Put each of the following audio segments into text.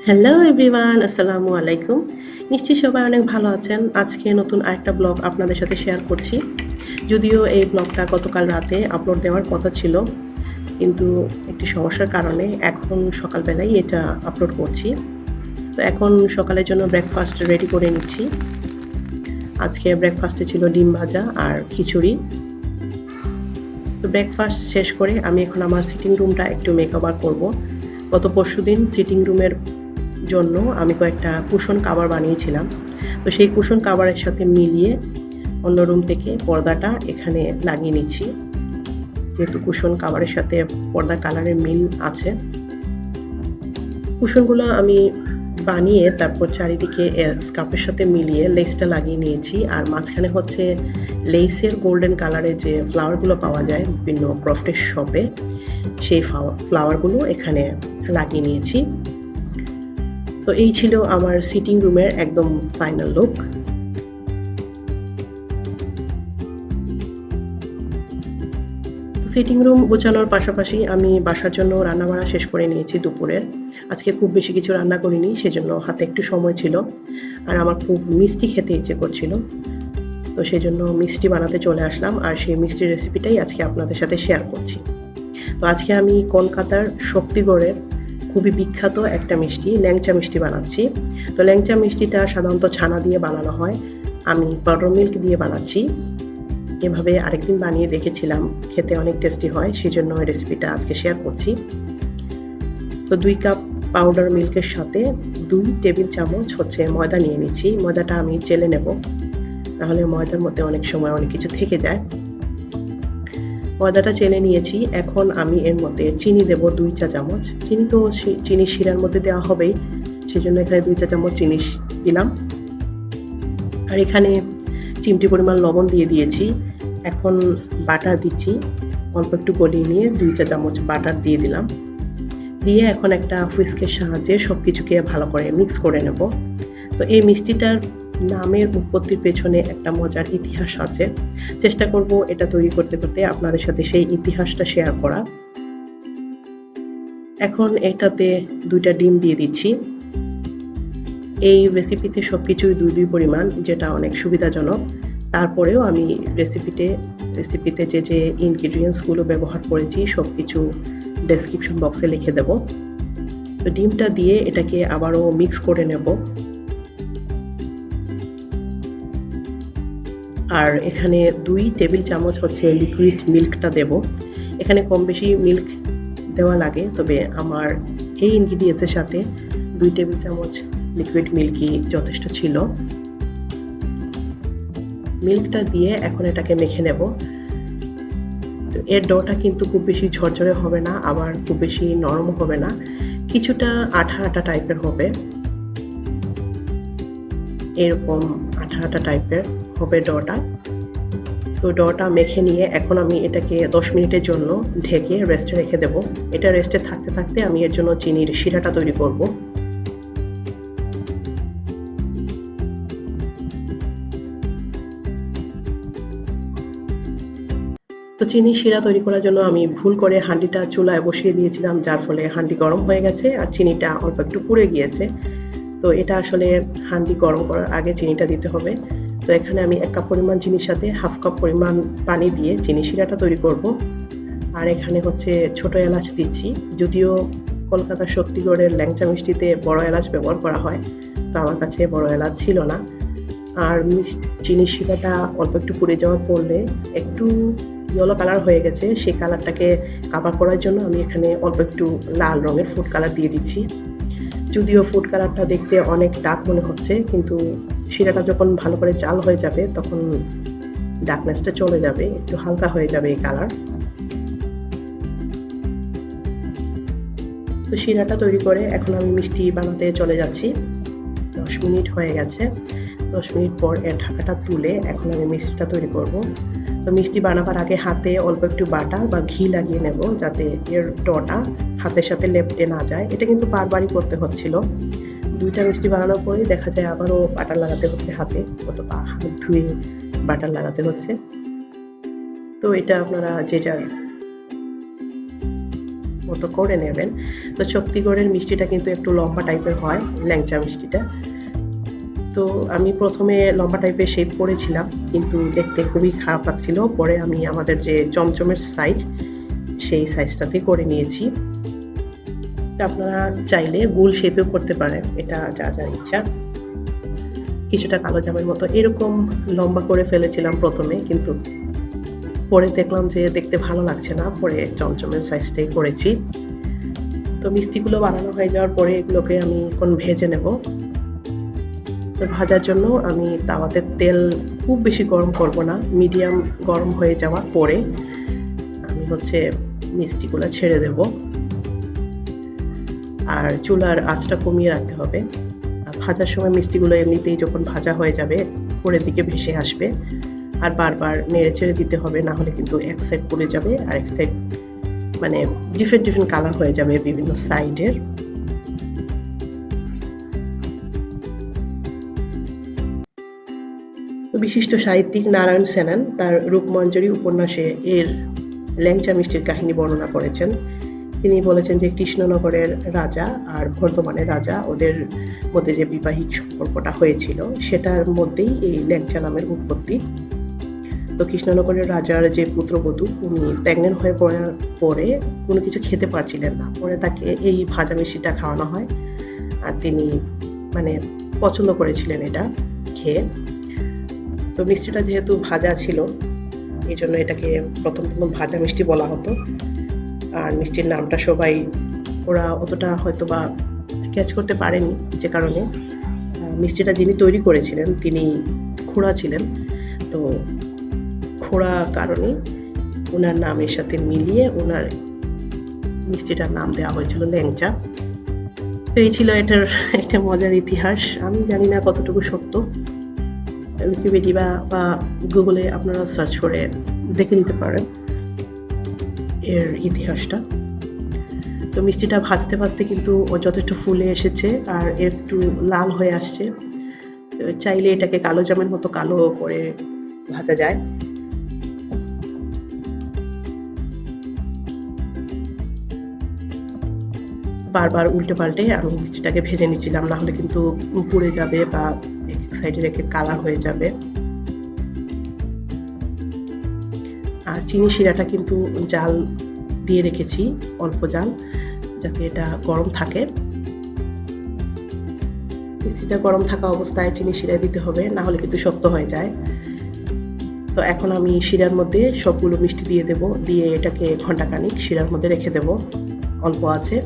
Hello everyone, আসসালামু আলাইকুম। নিশ্চয়ই সবাই অনেক ভালো আছেন। আজকে নতুন আরেকটা ব্লগ আপনাদের সাথে শেয়ার করছি। যদিও এই ব্লগটা গতকাল রাতে আপলোড দেওয়ার কথা ছিল, কিন্তু একটি সমস্যার কারণে এখন সকালবেলাই এটা আপলোড করছি। তো এখন সকালের জন্য ব্রেকফাস্ট রেডি করে নিচ্ছি। আজকে ব্রেকফাস্টে ছিল ডিম ভাজা আর খিচুড়ি। তো ব্রেকফাস্ট শেষ করে আমি এখন আমার সিটিং রুমটা একটু মেকওভার করব। গত পরশুদিন সিটিং রুমের জন্য আমি কয়েকটা কুশন কাভার বানিয়েছিলাম। তো সেই কুশন কাভারের সাথে মিলিয়ে অন্য রুম থেকে পর্দাটা এখানে লাগিয়ে নিচ্ছি, যেহেতু কুশন কাভারের সাথে পর্দার কালারের মিল আছে। কুশনগুলো আমি বানিয়ে তারপর চারিদিকে স্কার্ফের সাথে মিলিয়ে লেসটা লাগিয়ে নিয়েছি, আর মাঝখানে হচ্ছে লেসের গোল্ডেন কালারের যে ফ্লাওয়ারগুলো পাওয়া যায় বিভিন্ন ক্রফটের শপে, সেই ফ্লাওয়ারগুলো এখানে লাগিয়ে নিয়েছি। তো এই ছিল আমার সিটিং রুমের একদম ফাইনাল লুক। সিটিং রুম গোছানোর পাশাপাশি আমি বাসার জন্য রান্নাবাড়া শেষ করে নিয়েছি দুপুরের। আজকে খুব বেশি কিছু রান্না করিনি, সেজন্য হাতে একটু সময় ছিল, আর আমার খুব মিষ্টি খেতে ইচ্ছে করছিল। তো সেই জন্য মিষ্টি বানাতে চলে আসলাম, আর সেই মিষ্টির রেসিপিটাই আজকে আপনাদের সাথে শেয়ার করছি। তো আজকে আমি কলকাতার শক্তিগড়ের খুবই বিখ্যাত একটা মিষ্টি, ল্যাংচা মিষ্টি বানাচ্ছি। তো ল্যাংচা মিষ্টিটা সাধারণত ছানা দিয়ে বানানো হয়, আমি বাটার মিল্ক দিয়ে বানাচ্ছি। এভাবে আরেকদিন বানিয়ে দেখেছিলাম, খেতে অনেক টেস্টি হয়, সেই জন্য এই রেসিপিটা আজকে শেয়ার করছি। তো 2 কাপ পাউডার মিল্কের সাথে 2 টেবিল চামচ হচ্ছে ময়দা নিয়ে নিচ্ছি। ময়দাটা আমি চেলে নেব, তাহলে ময়দার মধ্যে অনেক সময় অনেক কিছু থেকে যায়। ময়দাটা চেলে নিয়েছি। এখন আমি এর মধ্যে চিনি দেব 2 চা চামচ। চিনি তো চিনি শিরার মধ্যে দেওয়া হবেই, সেজন্য এখানে 2 চা চামচ চিনি দিলাম। আর এখানে চিমটি পরিমাণ লবণ দিয়ে দিয়েছি। এখন বাটার দিচ্ছি, অল্প একটু গলিয়ে নিয়ে 2 চা চামচ বাটার দিয়ে দিলাম। দিয়ে এখন একটা হুইস্কের সাহায্যে সব কিছুকে ভালো করে মিক্স করে নেব। তো এই মিষ্টিটার নামের উৎপত্তির পেছনে একটা মজার ইতিহাস আছে। চেষ্টা করব এটা তৈরি করতে করতে আপনাদের সাথে সেই ইতিহাসটা শেয়ার করা। এখন এটাতে 2টা ডিম দিয়ে দিচ্ছি। এই রেসিপিতে সবকিছুই 2 পরিমাণ, যেটা অনেক সুবিধাজনক। তারপরেও আমি রেসিপিতে যে ইনগ্রিডিয়েন্টসগুলো ব্যবহার করেছি সবকিছু ডেসক্রিপশন বক্সে লিখে দেব। তো ডিমটা দিয়ে এটাকে আবারও মিক্স করে নেব। আর এখানে 2 টেবিল চামচ হচ্ছে লিকুইড মিল্কটা দেব। এখানে কম বেশি মিল্ক দেওয়া লাগে, তবে আমার এই ইনগ্রিডিয়েন্টসের সাথে 2 টেবিল চামচ লিকুইড মিল্কই যথেষ্ট ছিল। মিল্কটা দিয়ে এখন এটাকে মেখে নেব। তো এর ডোটা কিন্তু খুব বেশি ঝরঝরে হবে না, আবার খুব বেশি নরম হবে না, কিছুটা আঠা আঠা টাইপের হবে। এরকম আঠা আঠা টাইপের হবে ডোটা। তো ডোটা মেখে নিয়ে এখন আমি এটাকে 10 মিনিটের জন্য ঢেকে রেস্টে রেখে দেব। এটা রেস্টে থাকতে থাকতে আমি এর জন্য চিনির শিরাটা তৈরি করব। তো চিনি শিরা তৈরি করার জন্য আমি ভুল করে হাঁডিটা চুলায় বসিয়ে দিয়েছিলাম, যার ফলে হাঁডি গরম হয়ে গেছে আর চিনিটা অল্প একটু পুড়ে গিয়েছে। তো এটা আসলে হাঁডি গরম করার আগে চিনিটা দিতে হবে। তো এখানে আমি 1 কাপ পরিমাণ চিনির সাথে হাফ কাপ পরিমাণ পানি দিয়ে চিনি শিরাটা তৈরি করব। আর এখানে হচ্ছে ছোট এলাচ দিচ্ছি। যদিও কলকাতার শক্তিগড়ের ল্যাংচা মিষ্টিতে বড় এলাচ ব্যবহার করা হয়, তো আমার কাছে বড় এলাচ ছিল না। আর চিনির শিরাটা অল্প একটু পুড়ে যাওয়ার পড়লে একটু ইয়েলো কালার হয়ে গেছে, সেই কালারটাকে কাভার করার জন্য আমি এখানে অল্প একটু লাল রঙের ফুড কালার দিয়ে দিচ্ছি। যদিও ফুড কালারটা দেখতে অনেক ডার্ক মনে হচ্ছে, কিন্তু শিরাটা যখন ভালো করে জাল হয়ে যাবে তখন ডার্কনেসটা চলে যাবে, একটু হালকা হয়ে যাবে এই কালার। তো শিরাটা তৈরি করে এখন আমি মিষ্টি বানাতে চলে যাচ্ছি। 10 মিনিট হয়ে গেছে। 10 মিনিট পর এর ঢাকাটা তুলে এখন আমি মিষ্টিটা তৈরি করব। তো মিষ্টি বানাবার আগে হাতে অল্প একটু বাটার বা ঘি লাগিয়ে নেব, যাতে এর ডোটা হাতের সাথে লেপটে না যায়। এটা কিন্তু বারবারই করতে হচ্ছিল। 2টা মিষ্টি বানানোর পরে দেখা যায় আবারও বাটার লাগাতে হচ্ছে হাতে, অথবা হাত ধুয়ে বাটার লাগাতে হচ্ছে। তো এটা আপনারা যে যার মতো করে নেবেন। তো শক্তিগড়ের মিষ্টিটা কিন্তু একটু লম্বা টাইপের হয়, ল্যাংচা মিষ্টিটা। তো আমি প্রথমে লম্বা টাইপের শেপ করেছিলাম, কিন্তু দেখতে খুবই খারাপ লাগছিল। পরে আমি আমাদের যে চমচমের সাইজ, সেই সাইজটাতে করে নিয়েছি। আপনারা চাইলে গোল শেপেও করতে পারেন, এটা যার যার ইচ্ছা। কিছুটা কালো জামের মতো এরকম লম্বা করে ফেলেছিলাম প্রথমে, কিন্তু পরে দেখলাম যে দেখতে ভালো লাগছে না, পরে চমচমের সাইজটাই করেছি। তো মিষ্টিগুলো বানানো হয়ে যাওয়ার পরে এগুলোকে আমি এখন ভেজে নেব। তো ভাজার জন্য আমি তাওয়াতে তেল খুব বেশি গরম করব না, মিডিয়াম গরম হয়ে যাওয়ার পরে আমি মিষ্টিগুলো ছেড়ে দেব। আর চুলার আঁচটা কমিয়ে রাখতে হবে। ভাজার সময় মিষ্টিগুলো এমনিতেই যখন ভাজা হয়ে যাবে উপরের দিকে ভেসে আসবে, আর বারবার নেড়ে চেড়ে দিতে হবে, না হলে কিন্তু এক সাইড পুড়ে যাবে আর এক সাইড ডিফারেন্ট কালার হয়ে যাবে বিভিন্ন সাইডের। বিশিষ্ট সাহিত্যিক নারায়ণ সেন তার রূপমঞ্জরি উপন্যাসে এর ল্যাংচা মিষ্টির কাহিনী বর্ণনা করেছেন। তিনি বলেছেন যে কৃষ্ণনগরের রাজা আর বর্ধমানের রাজা, ওদের মধ্যে যে বিবাহিক সম্পর্কটা হয়েছিল সেটার মধ্যেই এই ল্যাংচা নামের উৎপত্তি। তো কৃষ্ণনগরের রাজার যে পুত্রবধূ, উনি প্রেগনেন্ট হয়ে পড়ার পরে কোনো কিছু খেতে পারছিলেন না, পরে তাকে এই ভাজা মিষ্টিটা খাওয়ানো হয়। আর তিনি পছন্দ করেছিলেন এটা খেয়ে। তো মিষ্টিটা যেহেতু ভাজা ছিল, এই জন্য এটাকে প্রথম ভাজা মিষ্টি বলা হতো। আর মিষ্টির নামটা সবাই ওরা অতটা হয়তো বা ক্যাচ করতে পারেনি, যে কারণে মিষ্টিটা যিনি তৈরি করেছিলেন তিনি খোড়া ছিলেন। তো খোড়া কারণে ওনার নামের সাথে মিলিয়ে ওনার মিষ্টিটার নাম দেওয়া হয়েছিল ল্যাংচা। তো এই ছিল এটার একটা মজার ইতিহাস। আমি জানি না কতটুকু সত্য, উইকিপিডিয়া বা গুগলে আপনারা সার্চ করে দেখে নিতে পারেন এর ইতিহাসটা। তো মিষ্টিটা ভাজতে ভাজতে কিন্তু যথেষ্ট ফুলে এসেছে আর একটু লাল হয়ে আসছে। চাইলে এটাকে কালো জামের মতো কালো করে ভাজা যায়। বারবার উল্টে পাল্টে আমি মিষ্টিটাকে ভেজে নিচ্ছিলাম, না হলে কিন্তু পুড়ে যাবে বা এক সাইডে রেখে কালার হয়ে যাবে। আর চিনি শিরাটা কিন্তু জাল দিয়ে রেখেছি, অল্প জাল, যাতে এটা গরম থাকে। মিষ্টিটা গরম থাকা অবস্থায় চিনি শিরা দিতে হবে, না হলে কিন্তু শক্ত হয়ে যায়। তো এখন আমি শিরার মধ্যে সবগুলো মিষ্টি দিয়ে দেব, দিয়ে এটাকে ঘন্টাখানিক শিরার মধ্যে রেখে দেব অল্প আছে।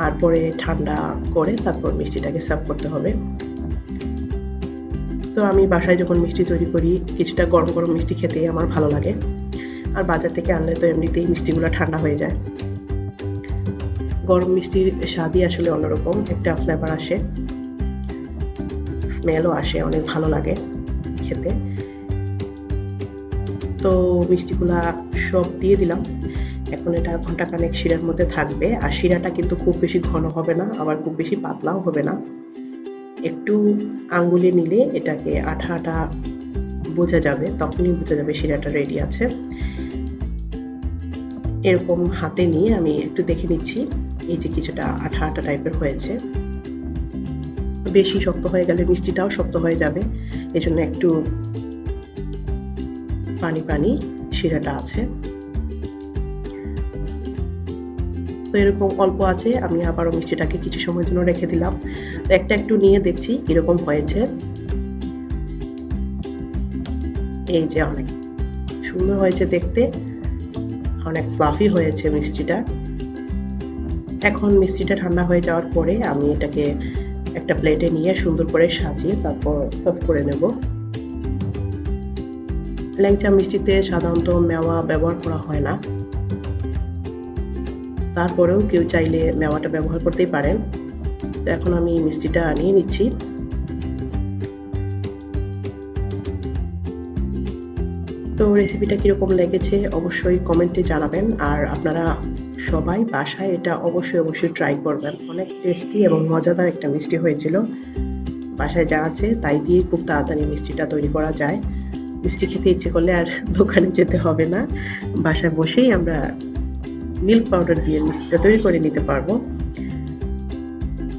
আর পরে ঠান্ডা করে তারপর মিষ্টিটাকে সার্ভ করতে হবে। তো আমি বাসায় যখন মিষ্টি তৈরি করি, কিছুটা গরম গরম মিষ্টি খেতেই আমার ভালো লাগে। আর বাজার থেকে আনলে তো এমনিতেই মিষ্টিগুলো ঠান্ডা হয়ে যায়। গরম মিষ্টির স্বাদই আসলে অন্যরকম একটা ফ্লেভার আসে, স্মেলও আসে, অনেক ভালো লাগে খেতে। তো মিষ্টিগুলা সব দিয়ে দিলাম। এখন এটা ঘন্টাখানেক শিরার মধ্যে থাকবে। আর শিরাটা কিন্তু খুব বেশি ঘন হবে না, আবার খুব বেশি পাতলাও হবে না। একটু আঙ্গুলে নিলে এটাকে আঠা আঠা বোঝা যাবে, তখনই বোঝা যাবে শিরাটা রেডি আছে। এরকম হাতে নিয়ে আমি একটু দেখে নিচ্ছি, এই যে কিছুটা আঠা আঠা টাইপের হয়েছে। বেশি শক্ত হয়ে গেলে মিষ্টিটাও শক্ত হয়ে যাবে, এজন্য একটু পানি পানি শিরাটা আছে। তো এরকম অল্প আছে, আমি আবারও মিষ্টিটাকে কিছু সময়ের জন্য রেখে দিলাম। তো একটা একটু নিয়ে দেখছি কিরকম হয়েছে। এই যে অনেক সুন্দর হয়েছে দেখতে, অনেক ফ্লাফি হয়েছে মিষ্টিটা। এখন মিষ্টিটা ঠান্ডা হয়ে যাওয়ার পরে আমি এটাকে একটা প্লেটে নিয়ে সুন্দর করে সাজিয়ে তারপর সার্ভ করে নেব। ল্যাংচা মিষ্টিতে সাধারণত মেওয়া ব্যবহার করা হয় না, তারপরেও কেউ চাইলে মেওয়াটা ব্যবহার করতেই পারেন। তো এখন আমি মিষ্টিটা নিয়ে নিচ্ছি। তো রেসিপিটা কিরকম লেগেছে অবশ্যই কমেন্টে জানাবেন। আর আপনারা সবাই বাসায় এটা অবশ্যই ট্রাই করবেন। অনেক টেস্টি এবং মজাদার একটা মিষ্টি হয়েছিল। বাসায় যা আছে তাই দিয়ে খুব তাড়াতাড়ি মিষ্টিটা তৈরি করা যায়। মিষ্টি খেতে ইচ্ছে করলে আর দোকানে যেতে হবে না, বাসায় বসেই আমরা মিল্ক পাউডার দিয়ে মিষ্টিটা তৈরি করে নিতে পারবো।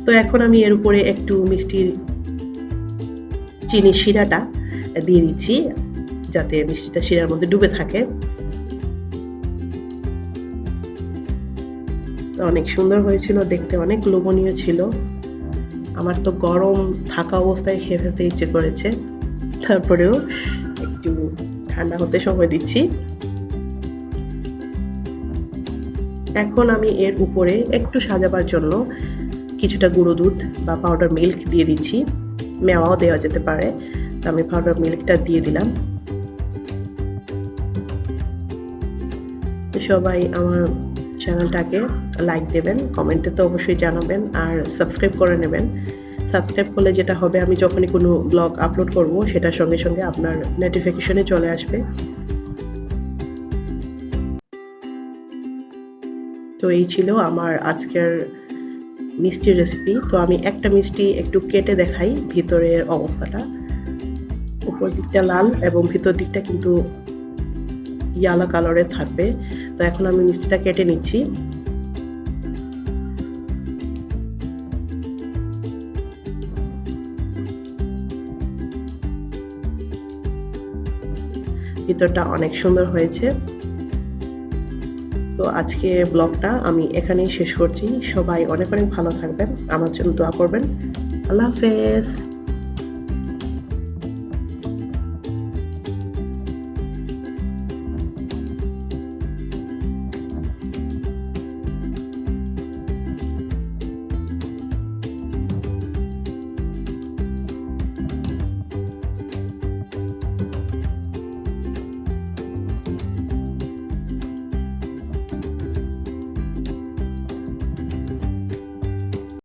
তো এখন আমি এর উপরে একটু মিষ্টির চিনি শিরাটা দিয়ে দিচ্ছি, যাতে মিষ্টিটা শিরার মধ্যে ডুবে থাকে। অনেক সুন্দর হয়েছিল, দেখতে অনেক লোভনীয় ছিল। আমার তো গরম থাকা অবস্থায় খেয়ে ফেলতে ইচ্ছে করেছে, তারপরেও একটু ঠান্ডা হতে সময় দিচ্ছি। এখন আমি এর উপরে একটু সাজাবার জন্য কিছুটা গুঁড়ো দুধ বা পাউডার মিল্ক দিয়ে দিচ্ছি, মেওয়াও দেওয়া যেতে পারে। তো আমি পাউডার মিল্কটা দিয়ে দিলাম। সবাই আমার চ্যানেলটাকে লাইক দেবেন, কমেন্টে তো অবশ্যই জানাবেন, আর সাবস্ক্রাইব করে নেবেন। সাবস্ক্রাইব করলে যেটা হবে, আমি যখনই কোনো ব্লগ আপলোড করব সেটার সঙ্গে সঙ্গে আপনার নোটিফিকেশনে চলে আসবে। তো এই ছিল আমার আজকের মিষ্টির রেসিপি। তো আমি একটা মিষ্টি একটু কেটে দেখাই ভিতরের অবস্থাটা। উপর দিকটা লাল এবং ভিতর দিকটা কিন্তু ইয়ালো কালারের থাকবে। তো এখন আমি মিষ্টিটা কেটে নিচ্ছি। ভিতরটা অনেক সুন্দর হয়েছে। তো আজকে ব্লগটা আমি এখানেই শেষ করছি। সবাই অনেক অনেক ভালো থাকবেন, আমার জন্য দোয়া করবেন। আল্লাহ হাফেজ।